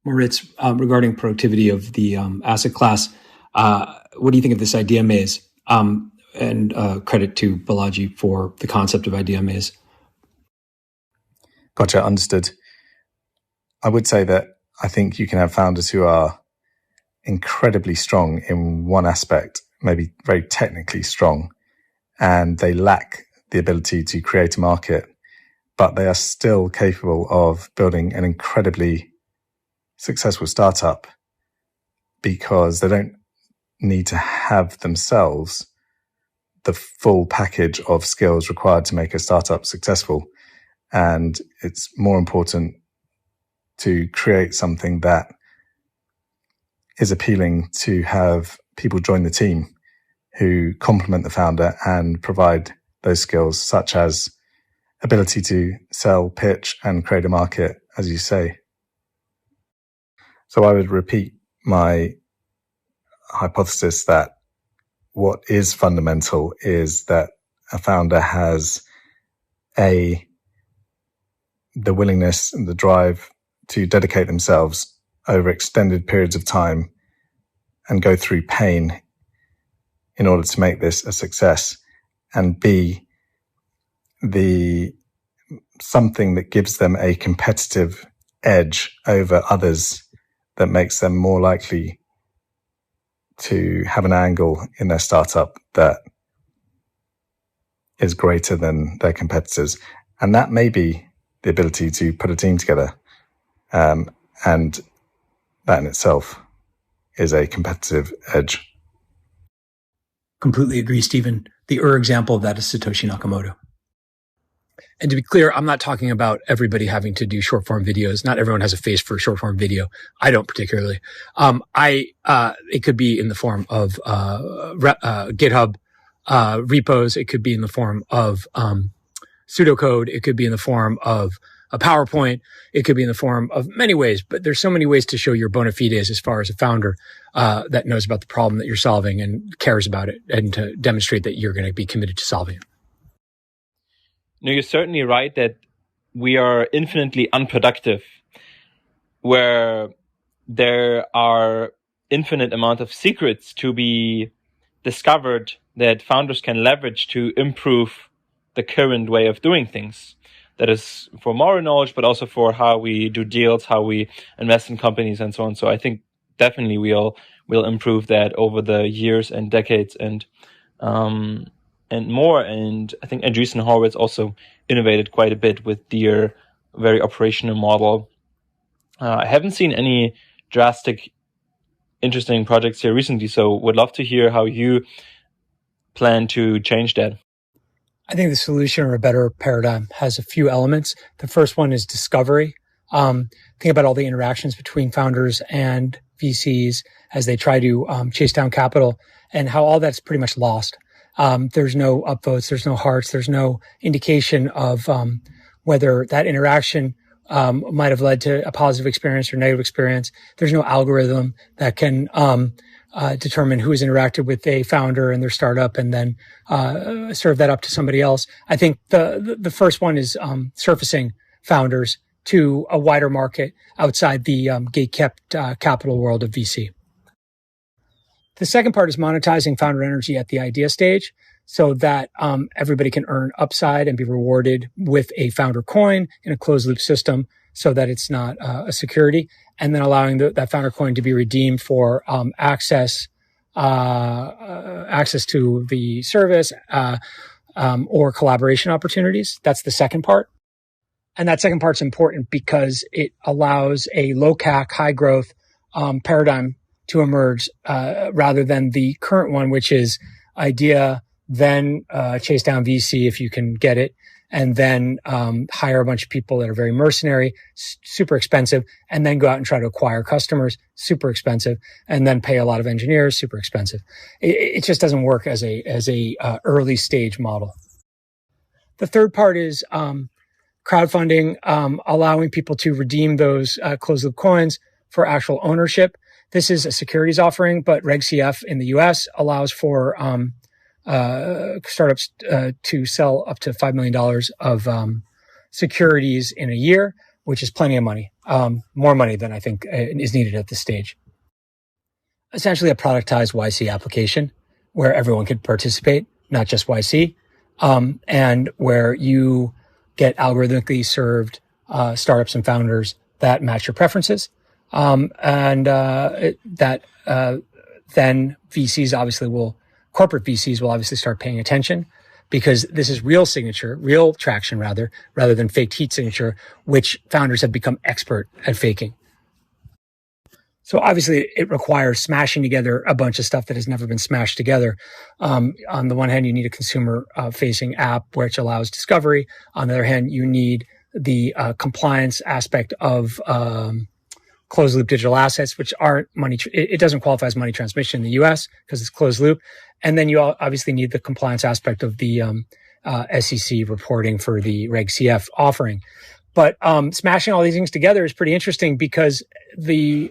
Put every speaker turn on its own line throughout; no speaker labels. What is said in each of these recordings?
Moritz, regarding productivity of the asset class, what do you think of this idea maze? And credit to Balaji for the concept of idea maze.
Gotcha, understood. I would say that I think you can have founders who are incredibly strong in one aspect, maybe very technically strong, and they lack the ability to create a market, but they are still capable of building an incredibly successful startup because they don't need to have themselves the full package of skills required to make a startup successful. And it's more important to create something that is appealing to have people join the team who complement the founder and provide those skills, such as ability to sell, pitch, and create a market, as you say. So I would repeat my hypothesis that what is fundamental is that a founder has the willingness and the drive to dedicate themselves over extended periods of time and go through pain in order to make this a success, and B, something that gives them a competitive edge over others that makes them more likely to have an angle in their startup that is greater than their competitors. And that may be the ability to put a team together. And that in itself is a competitive edge.
Completely agree, Stephen. The example of that is Satoshi Nakamoto. And to be clear, I'm not talking about everybody having to do short form videos. Not everyone has a face for short form video. I don't particularly. It could be in the form of GitHub repos. It could be in the form of pseudocode. It could be in the form of a PowerPoint. It could be in the form of many ways. But there's so many ways to show your bona fides as far as a founder that knows about the problem that you're solving and cares about it, and to demonstrate that you're going to be committed to solving it.
No, you're certainly right that we are infinitely unproductive, where there are infinite amount of secrets to be discovered that founders can leverage to improve the current way of doing things. That is for moral knowledge, but also for how we do deals, how we invest in companies, and so on. So I think definitely we'll improve that over the years and decades and more. And I think Andreessen Horowitz also innovated quite a bit with their very operational model. I haven't seen any drastic, interesting projects here recently, so would love to hear how you plan to change that.
I think the solution, or a better paradigm, has a few elements. The first one is discovery. Think about all the interactions between founders and VCs as they try to chase down capital, and how all that's pretty much lost. There's no upvotes, there's no hearts, there's no indication of whether that interaction might have led to a positive experience or negative experience. There's no algorithm that can determine who has interacted with a founder and their startup and then serve that up to somebody else. I think the first one is surfacing founders to a wider market outside the gate-kept capital world of VC. The second part is monetizing founder energy at the idea stage so that everybody can earn upside and be rewarded with a founder coin in a closed loop system so that it's not a security, and then allowing that founder coin to be redeemed for access to the service or collaboration opportunities. That's the second part. And that second part's important because it allows a low CAC, high growth paradigm to emerge rather than the current one, which is idea, then chase down VC if you can get it, and then hire a bunch of people that are very mercenary, super expensive, and then go out and try to acquire customers, super expensive, and then pay a lot of engineers, super expensive. It just doesn't work as a early stage model. The third part is crowdfunding, allowing people to redeem those closed loop coins for actual ownership. This is a securities offering, but Reg CF in the US allows for startups to sell up to $5 million of securities in a year, which is plenty of money, more money than I think is needed at this stage. Essentially a productized YC application where everyone could participate, not just YC, and where you get algorithmically served startups and founders that match your preferences. Then VCs corporate VCs will obviously start paying attention, because this is real traction rather than faked heat signature, which founders have become expert at faking. So obviously it requires smashing together a bunch of stuff that has never been smashed together. On the one hand, you need a consumer facing app which allows discovery. On the other hand, you need the compliance aspect of closed loop digital assets, which aren't money. It doesn't qualify as money transmission in the US because it's closed loop. And then you obviously need the compliance aspect of the SEC reporting for the Reg CF offering. But smashing all these things together is pretty interesting, because the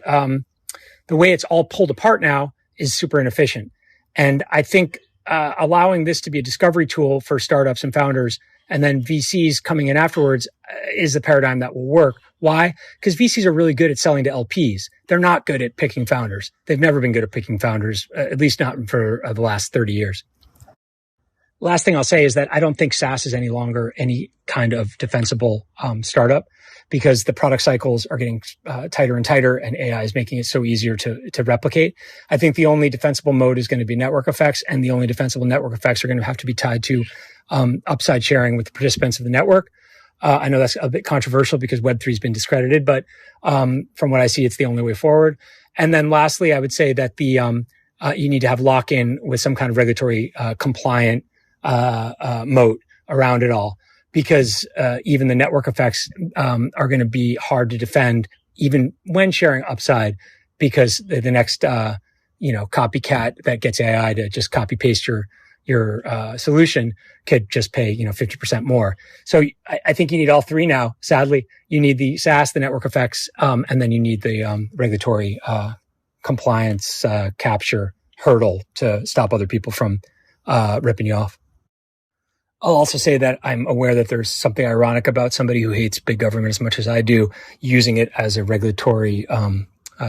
way it's all pulled apart now is super inefficient. And I think allowing this to be a discovery tool for startups and founders, and then VCs coming in afterwards, is the paradigm that will work. Why? Because VCs are really good at selling to LPs. They're not good at picking founders. They've never been good at picking founders, at least not for the last 30 years. Last thing I'll say is that I don't think SaaS is any longer any kind of defensible startup, because the product cycles are getting tighter and tighter, and AI is making it so easier to replicate. I think the only defensible mode is going to be network effects, and the only defensible network effects are going to have to be tied to upside sharing with the participants of the network. I know that's a bit controversial because Web3 has been discredited, but from what I see, it's the only way forward. And then lastly, I would say that you need to have lock-in with some kind of regulatory compliant moat around it all, because even the network effects are going to be hard to defend, even when sharing upside, because the next copycat that gets AI to just copy paste your solution could just pay 50% more. So I think you need all three now. Sadly, you need the SaaS, the network effects, and then you need the regulatory compliance capture hurdle to stop other people from ripping you off. I'll also say that I'm aware that there's something ironic about somebody who hates big government as much as I do using it as a regulatory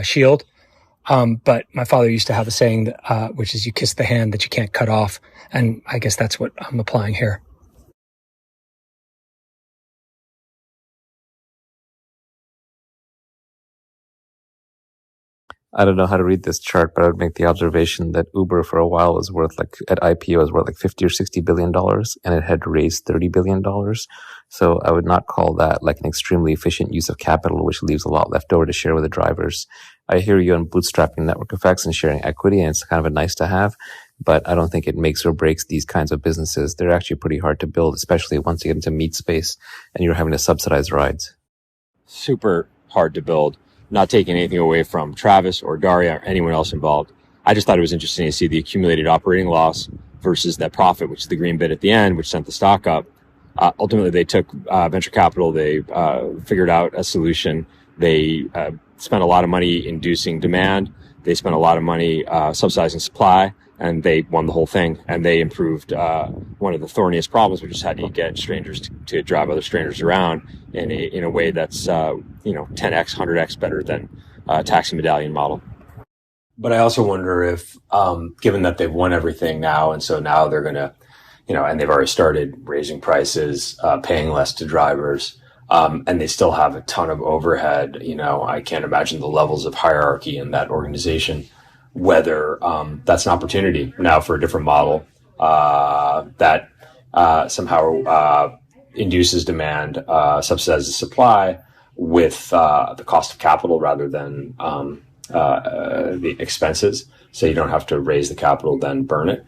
shield. But my father used to have a saying that, which is, you kiss the hand that you can't cut off. And I guess that's what I'm applying here.
I don't know how to read this chart, but I would make the observation that Uber for a while was worth at IPO was worth 50 or $60 billion, and it had raised $30 billion. So I would not call that an extremely efficient use of capital, which leaves a lot left over to share with the drivers. I hear you on bootstrapping network effects and sharing equity, and it's kind of a nice to have, but I don't think it makes or breaks these kinds of businesses. They're actually pretty hard to build, especially once you get into meat space and you're having to subsidize rides.
Super hard to build. Not taking anything away from Travis or Daria or anyone else involved. I just thought it was interesting to see the accumulated operating loss versus that profit, which is the green bit at the end, which sent the stock up. Ultimately, they took venture capital. They figured out a solution. They spent a lot of money inducing demand. They spent a lot of money subsidizing supply, and they won the whole thing. And they improved one of the thorniest problems, which is how do you get strangers to drive other strangers around in a way that's 10x, 100x better than a taxi medallion model.
But I also wonder if, given that they've won everything now, and so now they're going to, and they've already started raising prices, paying less to drivers, and they still have a ton of overhead. I can't imagine the levels of hierarchy in that organization, whether that's an opportunity now for a different model that somehow induces demand, subsidizes supply with the cost of capital rather than the expenses. So you don't have to raise the capital, then burn it.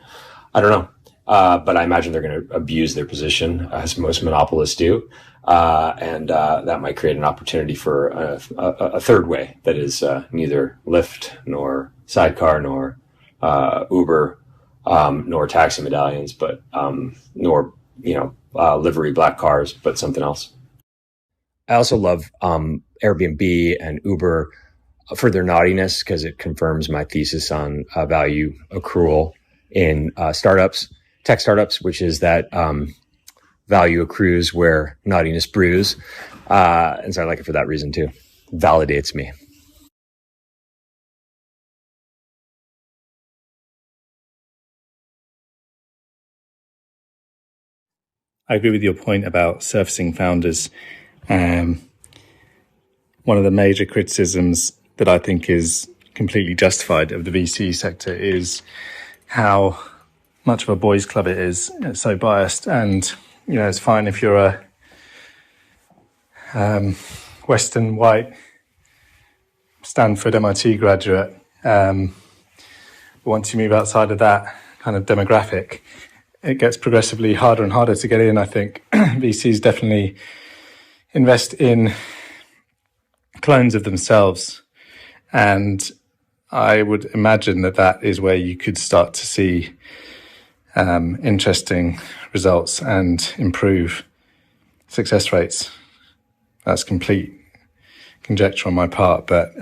I don't know. But I imagine they're going to abuse their position, as most monopolists do. And that might create an opportunity for a third way that is neither Lyft nor Sidecar nor Uber nor taxi medallions, but nor livery black cars, but something else. I also love Airbnb and Uber for their naughtiness, because it confirms my thesis on value accrual in tech startups, which is that value accrues where naughtiness brews.
And so I like it for that reason too. Validates me.
I agree with your point about surfacing founders. One of the major criticisms that I think is completely justified of the VC sector is how much of a boys' club it is. It's so biased, and it's fine if you're a Western white Stanford MIT graduate. But once you move outside of that kind of demographic, it gets progressively harder and harder to get in. I think VCs definitely invest in clones of themselves, and I would imagine that is where you could start to see interesting results and improve success rates. That's complete conjecture on my part, but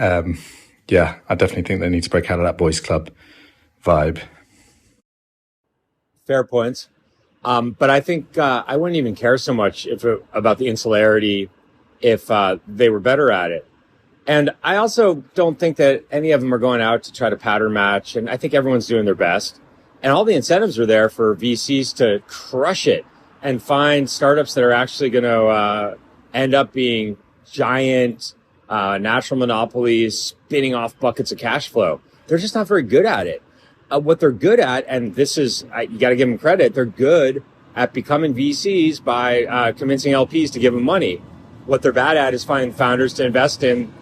yeah, I definitely think they need to break out of that boys' club vibe.
Fair points. But I think I wouldn't even care so much about the insularity if they were better at it. And I also don't think that any of them are going out to try to pattern match. And I think everyone's doing their best. And all the incentives are there for VCs to crush it and find startups that are actually going to end up being giant natural monopolies, spinning off buckets of cash flow. They're just not very good at it. What they're good at, and this is, you got to give them credit, they're good at becoming VCs by convincing LPs to give them money. What they're bad at is finding founders to invest in,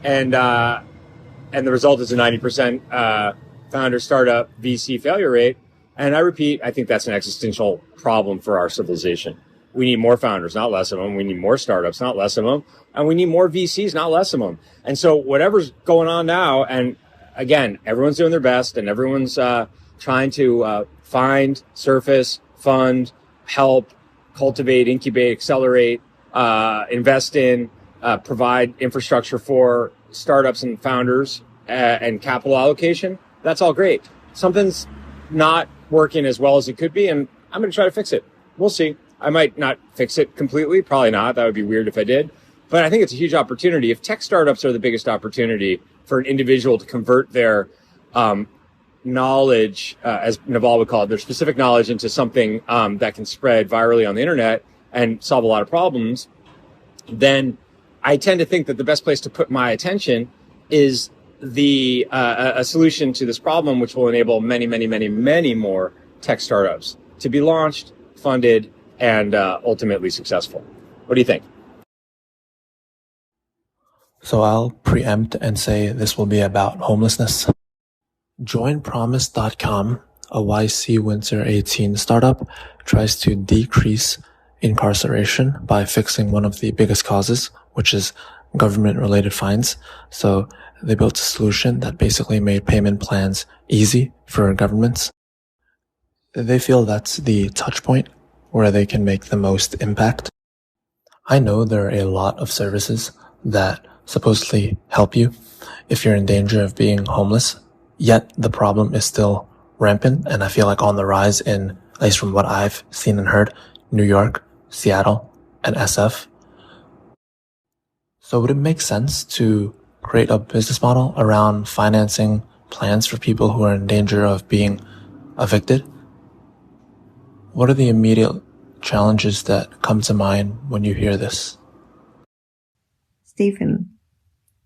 and the result is a 90% founder startup VC failure rate. And I repeat, I think that's an existential problem for our civilization. We need more founders, not less of them. We need more startups, not less of them. And we need more VCs, not less of them. And so whatever's going on now, and again, everyone's doing their best, and everyone's trying to find, surface, fund, help, cultivate, incubate, accelerate, invest in, provide infrastructure for startups and founders and capital allocation. That's all great. Something's not working as well as it could be, and I'm going to try to fix it. We'll see. I might not fix it completely. Probably not. That would be weird if I did. But I think it's a huge opportunity. If tech startups are the biggest opportunity for an individual to convert their knowledge, as Naval would call it, their specific knowledge into something that can spread virally on the internet and solve a lot of problems, then I tend to think that the best place to put my attention is a solution to this problem, which will enable many, many, many, many more tech startups to be launched, funded, and ultimately successful. What do you think?
So I'll preempt and say this will be about homelessness. JoinPromise.com, a YC Windsor 18 startup, tries to decrease incarceration by fixing one of the biggest causes, which is government-related fines. So they built a solution that basically made payment plans easy for governments. They feel that's the touch point where they can make the most impact. I know there are a lot of services that supposedly help you if you're in danger of being homeless, yet the problem is still rampant, and I feel like on the rise in, at least from what I've seen and heard, New York, Seattle, and SF. So would it make sense to create a business model around financing plans for people who are in danger of being evicted? What are the immediate challenges that come to mind when you hear this?
Stephen,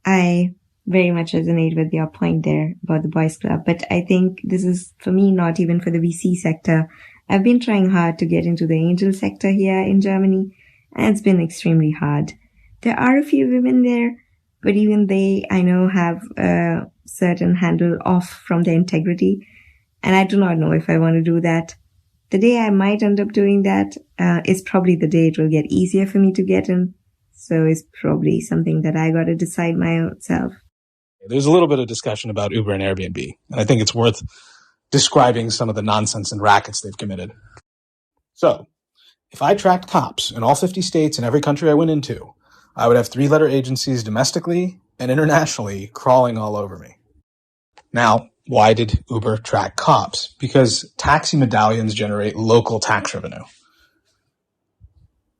I very much resonate with your point there about the boys club, but I think this is, for me, not even for the VC sector. I've been trying hard to get into the angel sector here in Germany, and it's been extremely hard. There are a few women there, but even they, I know, have a certain handle off from their integrity, and I do not know if I want to do that. The day I might end up doing that is probably the day it will get easier for me to get in. So it's probably something that I got to decide myself.
There's a little bit of discussion about Uber and Airbnb, and I think it's worth describing some of the nonsense and rackets they've committed. So, if I tracked cops in all 50 states and every country I went into, I would have 3-letter agencies domestically and internationally crawling all over me. Now, why did Uber track cops? Because taxi medallions generate local tax revenue.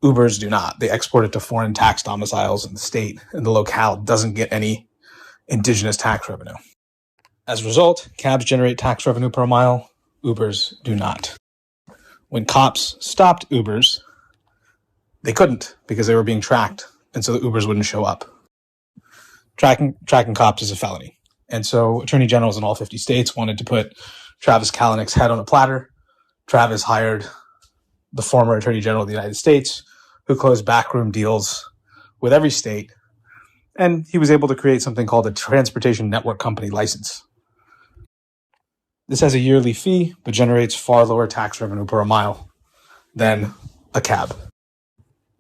Ubers do not. They export it to foreign tax domiciles in the state, and the locale doesn't get any indigenous tax revenue. As a result, cabs generate tax revenue per mile. Ubers do not. When cops stopped Ubers, they couldn't because they were being tracked, and so the Ubers wouldn't show up. Tracking cops is a felony. And so attorney generals in all 50 states wanted to put Travis Kalanick's head on a platter. Travis hired the former attorney general of the United States, who closed backroom deals with every state, and he was able to create something called a transportation network company license. This has a yearly fee, but generates far lower tax revenue per mile than a cab.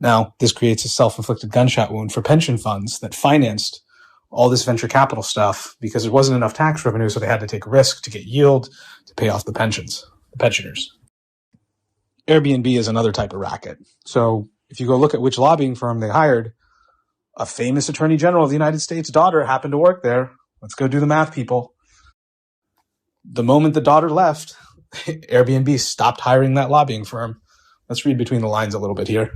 Now, this creates a self-inflicted gunshot wound for pension funds that financed all this venture capital stuff because there wasn't enough tax revenue, so they had to take a risk to get yield to pay off the pensioners. Airbnb is another type of racket. So if you go look at which lobbying firm they hired, a famous attorney general of the United States' daughter happened to work there. Let's go do the math, people. The moment the daughter left, Airbnb stopped hiring that lobbying firm. Let's read between the lines a little bit here.